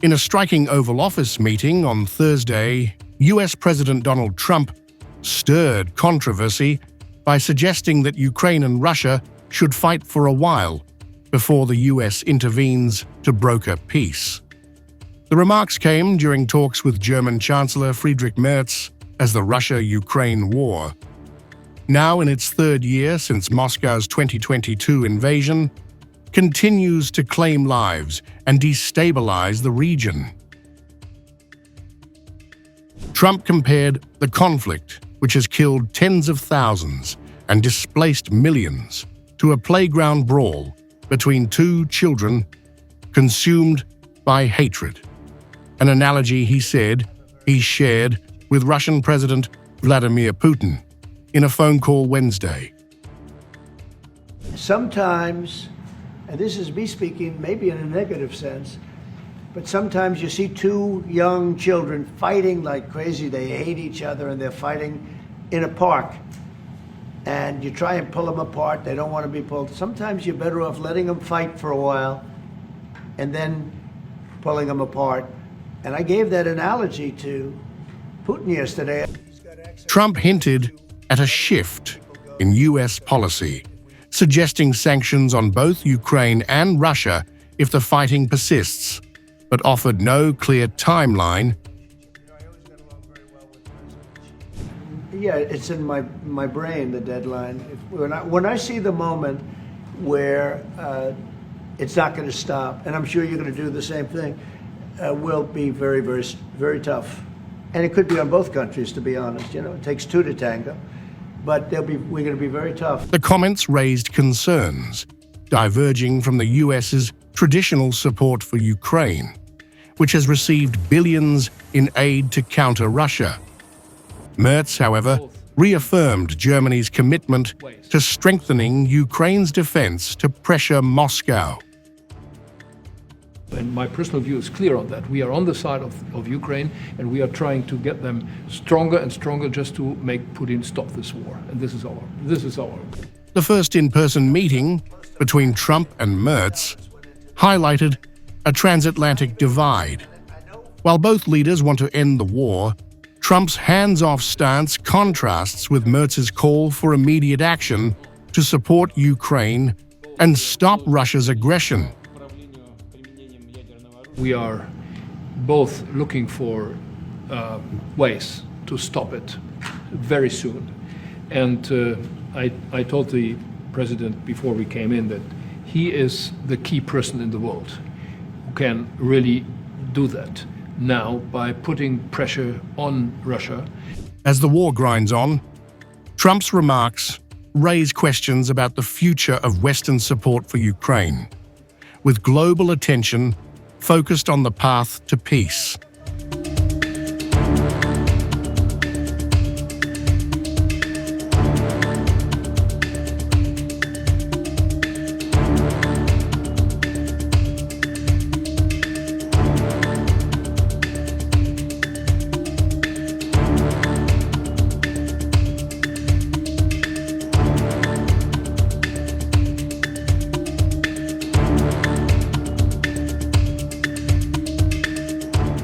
In a striking Oval Office meeting on Thursday, US President Donald Trump stirred controversy by suggesting that Ukraine and Russia should fight for a while before the US intervenes to broker peace. The remarks came during talks with German Chancellor Friedrich Merz as the Russia-Ukraine war, now in its third year since Moscow's 2022 invasion, continues to claim lives and destabilize the region. Trump compared the conflict, which has killed tens of thousands and displaced millions, to a playground brawl between two children consumed by hatred, an analogy he said he shared with Russian President Vladimir Putin in a phone call Wednesday. Sometimes, and this is me speaking maybe in a negative sense, but sometimes you see two young children fighting like crazy. They hate each other and they're fighting in a park. And you try and pull them apart. They don't want to be pulled. Sometimes you're better off letting them fight for a while and then pulling them apart. And I gave that analogy to Putin yesterday. Trump hinted at a shift in US policy, suggesting sanctions on both Ukraine and Russia if the fighting persists, but offered no clear timeline. Yeah, it's in my brain, the deadline. When I see the moment where it's not going to stop, and I'm sure you're going to do the same thing, will be very, very, very tough. And it could be on both countries, to be honest. You know, it takes two to tango. But we're going to be very tough. The comments raised concerns, diverging from the US's traditional support for Ukraine, which has received billions in aid to counter Russia. Merz, however, reaffirmed Germany's commitment to strengthening Ukraine's defense to pressure Moscow. And my personal view is clear on that. We are on the side of Ukraine, and we are trying to get them stronger and stronger just to make Putin stop this war. And this is our. The first in-person meeting between Trump and Merz highlighted a transatlantic divide. While both leaders want to end the war, Trump's hands-off stance contrasts with Merz's call for immediate action to support Ukraine and stop Russia's aggression. We are both looking for ways to stop it very soon. And I told the president before we came in that he is the key person in the world who can really do that now by putting pressure on Russia. As the war grinds on, Trump's remarks raise questions about the future of Western support for Ukraine, with global attention focused on the path to peace.